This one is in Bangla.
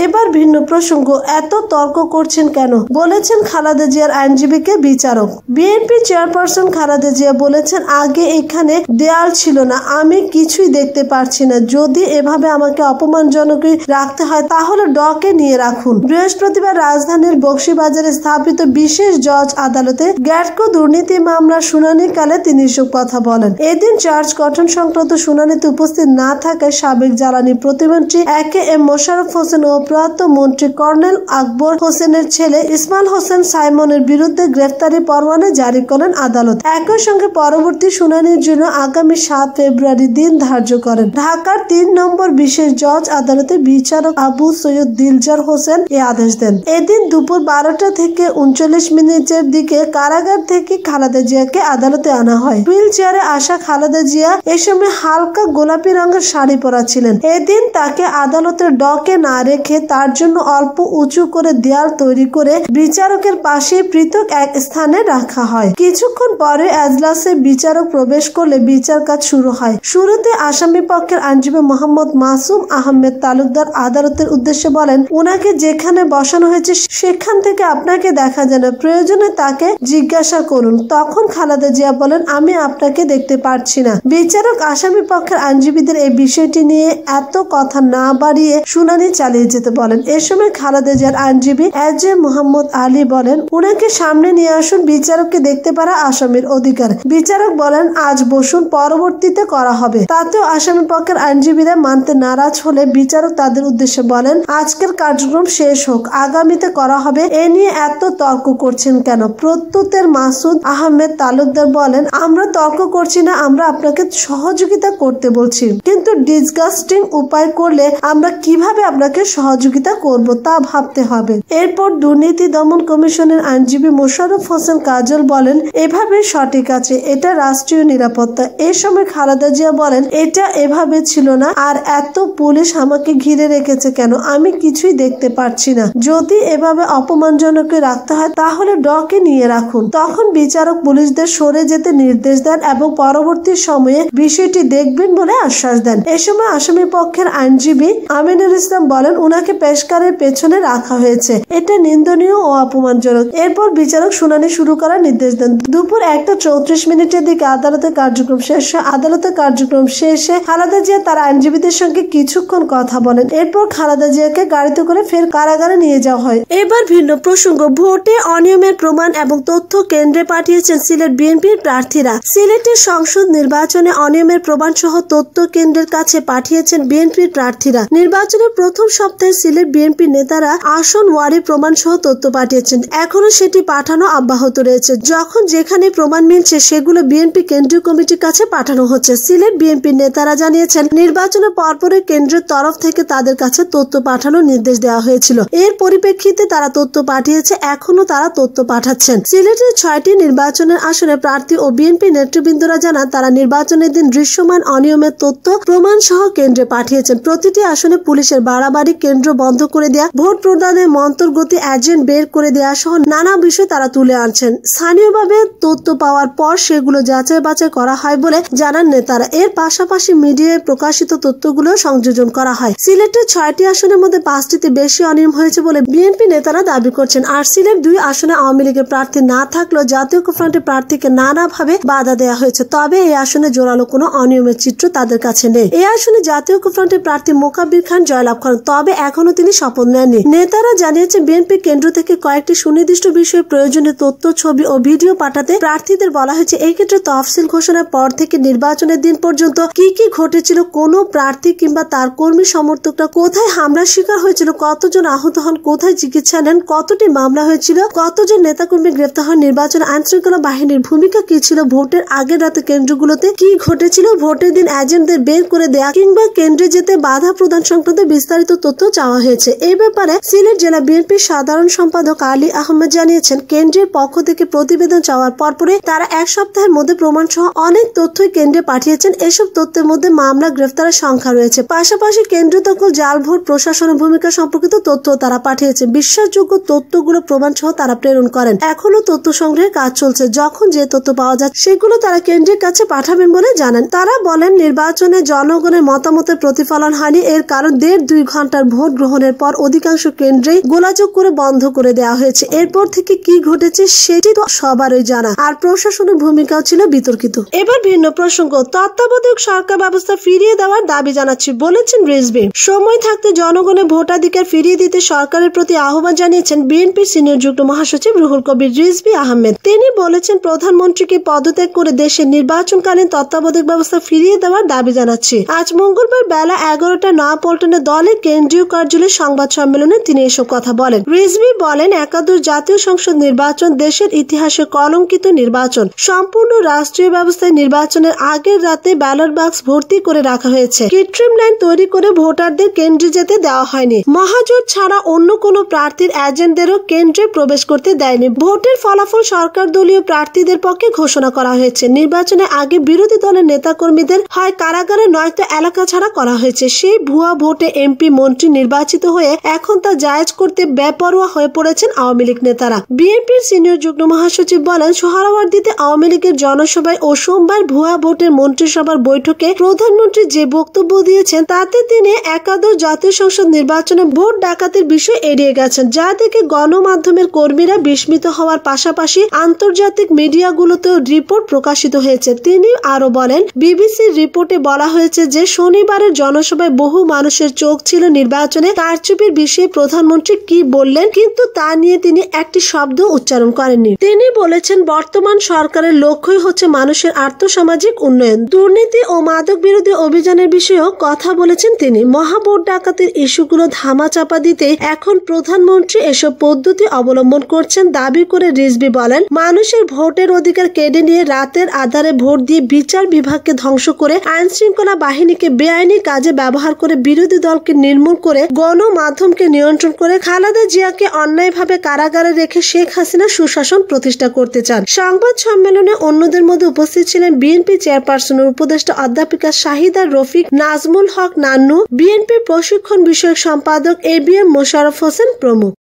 এবার ভিন্ন প্রসঙ্গ, এত তর্ক করছেন কেন, বলেছেন খালেদা জিয়ার আইনজীবীকে বিচারক। বিএনপি চেয়ারপারসন খালেদা জিয়া বলেছেন, আগে এখানে দেয়াল ছিল না, আমি কিছুই দেখতে পারছি না। যদি এভাবে আমাকে অপমানজনক রাখতে হয় তাহলে ডকে নিয়ে রাখুন। বৃহস্পতিবার রাজধানীর বকশীবাজারে স্থাপিত বিশেষ জজ আদালতে গ্যাটকো দুর্নীতি মামলার শুনানিকালে তিনি এসব কথা বলেন। এদিন চার্জ গঠন সংক্রান্ত শুনানিতে উপস্থিত না থাকায় সাবেক জ্বালানি প্রতিমন্ত্রী এ.কে.এম. মোশাররফ হোসেন ও প্রয়াত মন্ত্রী কর্নেল আকবর হোসেনের ছেলে ইসমাইল হোসেন সাইমনের বিরুদ্ধে গ্রেফতারি পরোয়ানা জারি করেন আদালত। একই সঙ্গে পরবর্তী শুনানির জন্য আগামী 7 ফেব্রুয়ারি দিন ধার্য করেন। ঢাকার 3 নম্বর বিশেষ জজ আদালতে বিচারক আবু সৈয়দ দিলজার হোসেন এ আদেশ দেন। এদিন দুপুর 12টা থেকে 39 মিনিটের দিকে কারাগার থেকে খালেদা জিয়াকে আদালতে আনা হয়। হুইল চেয়ারে আসা খালেদা জিয়া এ সময় হালকা গোলাপি রঙের শাড়ি পরা ছিলেন। এদিন তাকে আদালতের ডকে না রেখে তার জন্য অল্প উঁচু করে দেয়াল তৈরি করে বিচারকের পাশে পৃথক এক স্থানে রাখা হয়। কিছুক্ষণ পরে এজলাসে বিচারক প্রবেশ করলে বিচার কাজ শুরু হয়। শুরুতে আসামি পক্ষের আইনজীবী মোহাম্মদ মাসুম আহমেদ তালুকদার আদালতের উদ্দেশ্যে বলেন, উনাকে যেখানে বসানো হয়েছে সেখান থেকে আপনাকে দেখা যায় না, প্রয়োজনে তাকে জিজ্ঞাসা করুন। তখন খালেদা জিয়া বলেন, আমি আপনাকে দেখতে পারছি না। বিচারক আসামি পক্ষের আইনজীবীদের এই বিষয়টি নিয়ে এত কথা না বাড়িয়ে শুনানি চালিয়ে যেতে বলেন। এ সময় খালেদা জিয়ার আইনজীবী এজে মোহাম্মদ আলী বলেন, উনাকে সামনে নিয়ে আসুন, বিচারককে দেখতে পারা আসামির অধিকার। বিচারক বলেন, আজ বসুন, পরবর্তীতে করা হবে। তাতেও আসামি পক্ষের আইনজীবীরা মানতে নারাজ হলে বিচারক তাদের উদ্দেশ্যে বলেন, আজকের কার্যক্রম শেষ হোক, আগামীতে করা হবে, এ নিয়ে এত তর্ক করছেন কেন? প্রত্যুত্তরে মাসুদ আহমেদ তালুকদার বলেন, আমরা তর্ক করছি না, আমরা আপনাকে সহযোগিতা করতে বলছি, কিন্তু ডিসগাস্টিং উপায় করলে আমরা কিভাবে আপনাকে সহযোগিতা করব তা ভাবতে হবে। এরপর দুর্নীতি দমন কমিশনের আইনজীবী মোশাররফ হোসেন কাজল বলেন, এভাবে সঠিক আছে, এটা রাষ্ট্রীয় নিরাপত্তা। এ সময় খালেদা জিয়া বলেন, এটা এভাবে ছিল না, আর এত পুলিশ আমাকে ঘিরে রেখেছে কেন, আমি কিছুই দেখতে পারছি না। যদি এভাবে অপমানজনক রাখতে হয় তাহলে ডকে নিয়ে রাখুন। তখন বিচারক পুলিশদের সরে যেতে নির্দেশ দেন এবং পরবর্তী সময়ে বিষয়টি দেখবেন বলে আশ্বাস দেন। এ সময় আসামি পক্ষের আইনজীবী আমিনুল ইসলাম বলেন, উনাকে পেশকারের পেছনে রাখা হয়েছে, এটা নিন্দনীয় ও অপমানজনক। এরপর বিচারক শুনানি শুরু করার নির্দেশ দেন। দুপুর 1:34 মিনিটের দিকে আদালতের কার্যক্রম শেষে খালেদা জিয়া তার আইনজীবীদের সঙ্গে কিছুক্ষণ কথা বলেন। এরপর খালেদা জিয়াকে গাড়িতে করে ফের কারাগারে নিয়ে যাওয়া হয়। এবার ভিন্ন প্রসঙ্গ, ভোটে অনিয়মের প্রমাণ এবং তথ্য কেন্দ্রে পাঠিয়েছেন সিলেট বিএনপির প্রার্থীরা। সিলেটের সংসদ নির্বাচনে অনিয়মের প্রমাণ সহ তথ্য কেন্দ্রের কাছে পাঠিয়েছেন বিএনপির প্রার্থীরা। নির্বাচনের প্রথম সপ্তাহে সিলেট বিএনপি নেতারা আসন ওয়ারি প্রমাণ সহ তথ্য পাঠিয়েছেন। এখনো সেটি পাঠানো অব্যাহত রয়েছে। যখন যেখানে প্রমাণ মিলছে সেগুলো বিএনপি কেন্দ্রীয় কমিটির কাছে পাঠানো হচ্ছে। সিলেট বিএনপি নেতারা জানিয়েছেন, নির্বাচনের পরপরই কেন্দ্রের তরফ থেকে তাদের কাছে তথ্য পাঠানোর নির্দেশ দেওয়া হয়েছিল। এর পরিপ্রেক্ষিতে তারা তথ্য পাঠিয়েছে, এখনো তারা তথ্য পাঠাচ্ছেন। সিলেটের 6টি নির্বাচনের আসনে প্রার্থী ও বিএনপি নেতৃবৃন্দরা জানান, তারা নির্বাচনের দিন দৃশ্যমান অনিয়মের তথ্য প্রমাণ সহ কেন্দ্রে পাঠিয়েছেন। প্রতিটি আসনে পুলিশের বাড়াবাড়ি, কেন্দ্র বন্ধ করে দেয়া, ভোট প্রদানের মন্তরগতি, এজেন্ট বের করে দেওয়া সহ নানা বিষয় তারা তুলে আনছেন। স্থানীয়ভাবে তথ্য পাওয়ার পর সেগুলো যাচাই বাছাই করা হয় বলে জানান নেতারা। এর পাশাপাশি মিডিয়ায় প্রকাশিত তথ্যগুলো সংযোজন করা হয়। সিলেটের 6টি আসনের মধ্যে 5টিতে বেশি অনিয়ম হয়েছে বলে বিএনপি নেতারা দাবি করছেন। আর সিলেট 2 আসনে আওয়ামী লীগের প্রার্থী না থাকলেও জাতীয় ঐক্যফ্রন্টের প্রার্থীকে নানাভাবে বাধা দেওয়া হয়েছে। তবে এই আসনে জোরালো কোনো অনিয়মের চিত্র তাদের কাছে নেই। এই আসনে জাতীয় ঐক্যফ্রন্টের প্রার্থী মোকাব্বির খান জয়লাভ করেন, তবে এখনো তিনি শপথ নেননি। নেতারা জানিয়েছেন, বিএনপি কেন্দ্র থেকে কয়েকটি সুনির্দিষ্ট বিষয়ে প্রয়োজনীয় তথ্য, ছবি ও ভিডিও পাঠাতে প্রার্থীদের বলা হয়েছে। এই ক্ষেত্রে তফসিল ঘোষণার পর থেকে নির্বাচনের দিন পর্যন্ত কি কি ঘটেছিল, কোন প্রার্থী কিংবা তার কর্মী সমর্থকরা কোথায় হামলার শিকার হয়েছিল, কতজন আহত হন, কোথায় চিকিৎসা নেন, কতটি মামলা হয়েছিল, কতজন নেতাকর্মী গ্রেফতার হন, নির্বাচন আইন শৃঙ্খলা বাহিনীর ভূমিকা কি ছিল, ভোটের আগের রাতে কেন্দ্রগুলোতে কি ঘটেছিল, ভোটের দিন এজেন্টদের বের করে দেয়া কিংবা কেন্দ্রে যেতে বাধা প্রদান সংক্রান্ত বিস্তারিত তথ্য চাওয়া হয়েছে। এই ব্যাপারে সিলেট জেলা বিএনপির সাধারণ সম্পাদক আলী আহমেদ জানিয়েছেন, কেন্দ্রের পক্ষ থেকে প্রতিবেদন চাওয়ার পরপরে তারা 1 সপ্তাহের মধ্যে প্রমাণ সহ অনেক তথ্যই কেন্দ্রে পাঠিয়েছেন। এসব তথ্যের মধ্যে মামলা, গ্রেফতারের সংখ্যা রয়েছে। পাশাপাশি কেন্দ্র দখল, জাল ভোট, প্রশাসনের ভূমিকা সম্পর্কিত তথ্য তারা পাঠিয়েছে। বিশ্বাসযোগ্য তথ্যগুলো প্রমাণ সহ তারা প্রেরণ করেন। এখনো তথ্য সংগ্রহের কাজ চলছে। যখন যে তথ্য পাওয়া যাচ্ছে সেগুলো তারা কেন্দ্রের কাছে পাঠাবেন বলে জানান। তারা বলেন, নির্বাচনে জনগণের মতামতের প্রতিফলন হয়নি। এর কারণ 1.5-2 ঘন্টার ভোট ভোট গ্রহণের পর অধিকাংশ কেন্দ্রেই গোলাযোগ করে বন্ধ করে দেওয়া হয়েছে। এরপর থেকে কি ঘটেছে সেটি তো সবারই জানা, আর প্রশাসনের ভূমিকাও ছিল বিতর্কিত। এবার ভিন্ন প্রসঙ্গ, তত্ত্বাবধায়ক সরকার ব্যবস্থা ফিরিয়ে দেওয়ার দাবি জানাচ্ছি বলেছেন রিজভী। সময় থাকতে জনগণের ভোটাধিকার ফিরিয়ে দিতে সরকারের প্রতি আহ্বান জানিয়েছেন বিএনপির সিনিয়র যুগ্ম মহাসচিব রুহুল কবির রিজভী আহমেদ। তিনি বলেছেন, প্রধানমন্ত্রীকে পদত্যাগ করে দেশের নির্বাচনকালীন তত্ত্বাবধায়ক ব্যবস্থা ফিরিয়ে দেওয়ার দাবি জানাচ্ছি। আজ মঙ্গলবার বেলা 11টা নয়াপল্টনে দলের কেন্দ্রীয় কার্যালয়ে সংবাদ সম্মেলনে তিনি এসব কথা বলেন। রিজভী বলেন, একাদশ জাতীয় সংসদ নির্বাচন দেশের ইতিহাসে কলঙ্কিত নির্বাচন। সম্পূর্ণ রাষ্ট্রীয় ব্যবস্থায় নির্বাচনের আগের রাতে ব্যালট বাক্স ভর্তি করে রাখা হয়েছে। কৃত্রিম লাইন তৈরি করে ভোটারদের কেন্দ্রে যেতে দেওয়া হয়নি। মহাজোট ছাড়া অন্য কোনো প্রার্থীর এজেন্টদেরও কেন্দ্রে প্রবেশ করতে দেয়নি। ভোটের ফলাফল সরকার দলীয় প্রার্থীদের পক্ষে ঘোষণা করা হয়েছে। নির্বাচনের আগে বিরোধী দলের নেতাকর্মীদের হয় কারাগারে নয়তো এলাকা ছাড়া করা হয়েছে। সেই ভুয়া ভোটে এমপি মন্ত্রী নির্বাচিত হয়ে এখন তা জায়েজ করতে বেপরোয়া হয়ে পড়েছেন আওয়ামী লীগ নেতারা। বিএনপির সিনিয়র যুগ্ম মহাসচিব বলেন, সোহরাওয়ার্দীতে আওয়ামী লীগের জনসভায় ও সোমবার ভুয়া ভোটের মন্ত্রিসভার বৈঠকে প্রধানমন্ত্রী যে বক্তব্য দিয়েছেন তাতে তিনি একাদশ জাতীয় সংসদ নির্বাচনে ভোট ডাকাতির বিষয় এড়িয়ে গেছেন, যা দেখে গণমাধ্যমের কর্মীরা বিস্মিত হওয়ার পাশাপাশি আন্তর্জাতিক মিডিয়াগুলোতেও রিপোর্ট প্রকাশিত হয়েছে। তিনি আরো বলেন, বিবিসির রিপোর্টে বলা হয়েছে যে শনিবারের জনসভায় বহু মানুষের চোখ ছিল নির্বাচনে কারচুপির বিষয়ে প্রধানমন্ত্রী কি বললেন, কিন্তু তা নিয়ে তিনি একটি শব্দ উচ্চারণ করেননি। তিনি বলেছেন, বর্তমান সরকারের লক্ষ্যই হচ্ছে মানুষের আর্থসামাজিক উন্নয়ন। দুর্নীতি ও মাদক বিরোধী অভিযানের বিষয়েও কথা বলেছেন তিনি। মহাভোট ডাকাতির ইস্যুগুলো ধামাচাপা দিতে এখন প্রধানমন্ত্রী এসব পদ্ধতি অবলম্বন করছেন দাবি করে রিজভী বলেন, মানুষের ভোটের অধিকার কেড়ে নিয়ে রাতের আধারে ভোট দিয়ে বিচার বিভাগকে ধ্বংস করে আইন শৃঙ্খলা বাহিনীকে বেআইনি কাজে ব্যবহার করে বিরোধী দলকে নির্মূল করে গণমাধ্যমকে নিয়ন্ত্রণ করে খালেদা জিয়াকে অন্যায়ভাবে কারাগারে রেখে শেখ হাসিনা সুশাসন প্রতিষ্ঠা করতে চান। সংবাদ সম্মেলনে অন্যদের মধ্যে উপস্থিত ছিলেন বিএনপি চেয়ারপারসনের উপদেষ্টা অধ্যাপিকা শাহিদা রফিক, নাজমুল হক নান্নু, বিএনপি প্রশিক্ষণ বিষয়ক সম্পাদক ABM মোশাররফ হোসেন প্রমুখ।